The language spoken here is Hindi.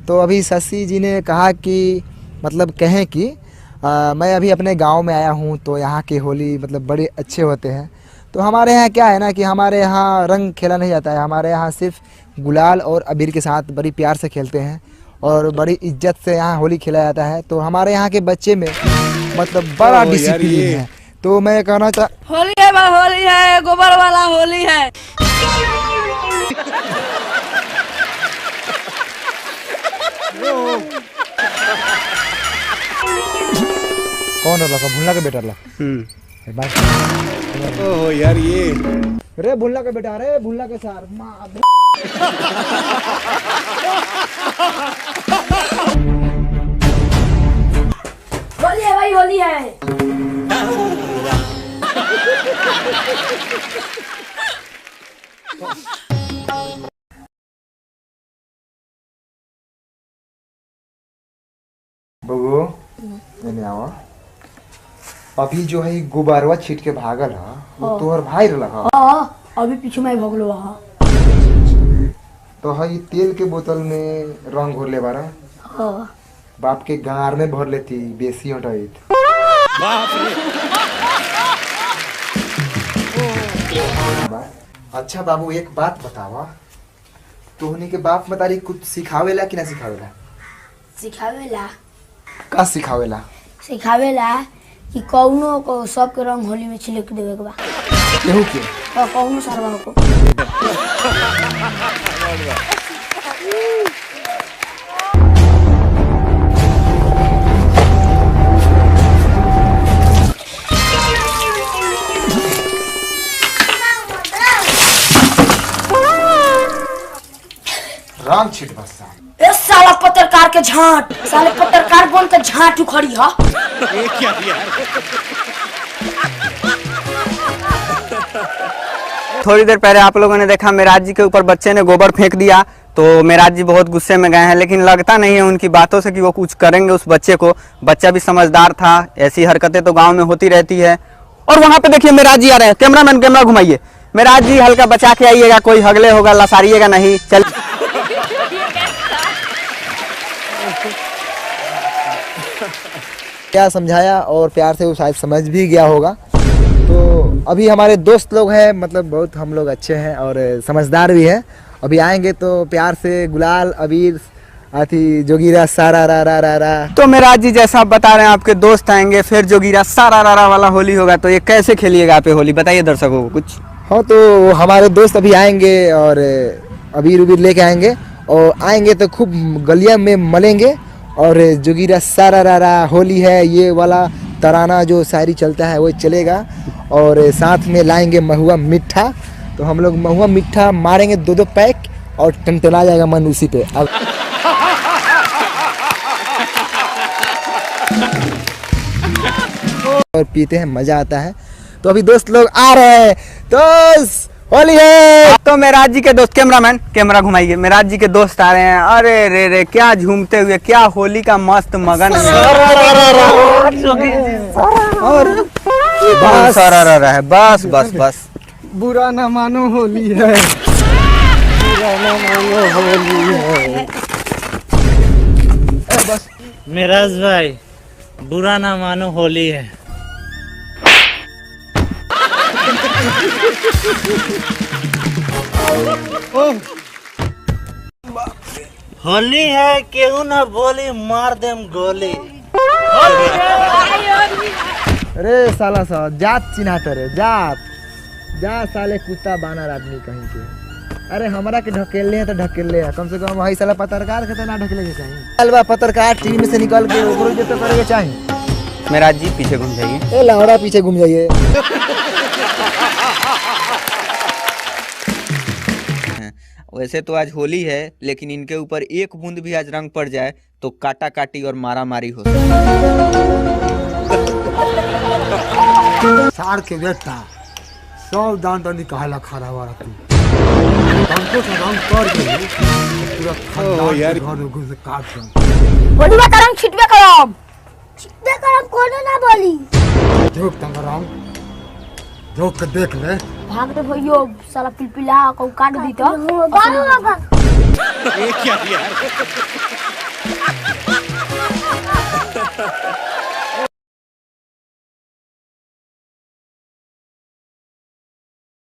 तो अभी शशि जी ने कहा कि मतलब कहें कि मैं अभी अपने गांव में आया हूं तो यहाँ के होली मतलब बड़े अच्छे होते हैं। तो हमारे यहाँ क्या है ना कि हमारे यहाँ रंग खेला नहीं जाता है, हमारे यहाँ सिर्फ गुलाल और अबीर के साथ बड़ी प्यार से खेलते हैं और बड़ी इज्जत से यहाँ होली खेला जाता है। तो हमारे यहाँ के बच्चे में मतलब बड़ा डिसिप्लिन है। तो मैं कहना होली है गोबर वाला होली है। कौन है लड़का? भुल्ला का बेटा ला। ओह यार ये रे भुल्ला का बेटा, रे भुल्ला के सार होली है भाई, होली है। बबू नहीं आवा। अभी जो है गुब्बारवा छीट के भागल है वो तोहर भाई रहा। हां अभी पीछे में भगलो हा। तो है तेल के बोतल में रंग घोर ले बारा। हां बाप के गार में भर लेती बेसी हटाइत। बाप रे। अच्छा बाबू एक बात बतावा, तोहनी के बाप मतारी कुछ सिखावेला कि ना सिखावेला? सिखावेला। का सिखावेला? सिखावेला कि कौनो को सब के रंग होली में छिड़क देवे के बा। केहू के? और कौनो सरवा को। राम छिट बस्ता। ए साला पत्रकार के झांट, साले पत्रकार बन के झांट उखड़ी हा। ये क्या यार? थोड़ी देर पहले आप लोगों ने देखा मेराज जी के ऊपर बच्चे ने गोबर फेंक दिया, तो मेराज जी बहुत गुस्से में गए हैं, लेकिन लगता नहीं है उनकी बातों से कि वो कुछ करेंगे उस बच्चे को। बच्चा भी समझदार था, ऐसी हरकतें तो गांव में होती रहती है। और वहां पे देखिए मेराज जी आ रहे हैं। कैमरामैन कैमरा घुमाइए। मेराज जी हल्का बचा के आइएगा, कोई हगले होगा लसारिएगा नहीं। चल क्या समझाया और प्यार से वो शायद समझ भी गया होगा। तो अभी हमारे दोस्त लोग हैं, मतलब बहुत हम लोग अच्छे हैं और समझदार भी हैं। अभी आएंगे तो प्यार से गुलाल अबीर आती जोगीरा सारा रा रा रा रा। तो मेराज जी जैसा आप बता रहे हैं आपके दोस्त आएंगे, फिर जोगीरा सारा रारा वाला होली होगा, तो ये कैसे खेलिएगा आप होली? बताइए दर्शकों को कुछ। हाँ तो हमारे दोस्त अभी आएंगे और अबीर उबीर लेके आएंगे और आएंगे तो खूब गलिया में मलेंगे और जोगीरा सारा रारा होली है ये वाला तराना जो शायरी चलता है वो चलेगा। और साथ में लाएंगे महुआ मिठा, तो हम लोग महुआ मिठा मारेंगे 2-2 पैक और टनटना जाएगा मन उसी पे। अब और पीते हैं, मजा आता है। तो अभी दोस्त लोग आ रहे हैं, दोस्त होली है। तो मेराज जी के दोस्त, कैमरामैन कैमरा घुमाइए, मेराज जी के दोस्त आ रहे हैं। अरे रे रे क्या झूमते हुए, क्या होली का मस्त मगन है। और बस है, बस बस बस। बुरा ना मानो होली है, बुरा ना मानो होली है। बस मेराज भाई बुरा ना मानो होली है। होली है केहू ना बोली मार देम गोली। अरे साला सा जात चिन्हाते रे, जात जा साले कुत्ता बानर आदमी कहीं के। अरे हमारा के ढकेले है तो ढकेले है, कम से कम वही साला पत्रकार के तो ना ढकेले के चाहिए। अलवा पत्रकार टीवी में से निकल के ओकरो जो तो करे के चाहिए। मेराज जी पीछे घूम जाइए। ए लौड़ा पीछे घूम जाइए। वैसे तो आज होली है, लेकिन इनके ऊपर एक बूंद भी आज रंग पड़ जाए तो काटा काटी और मारा मारी हो सकती है। सार के बेटा सब दान दंडी कहाला खड़ा हुआ तू हमको से रंग कर दे पूरा खानदान यार घर में घुस के काट दे। होली में करम छिटबे करम कोनो ना बोली। झोक तंगराम झोक के देख ले। भाग दे भइयो, साला पिलपिला को काट दी तो। ये क्या यार?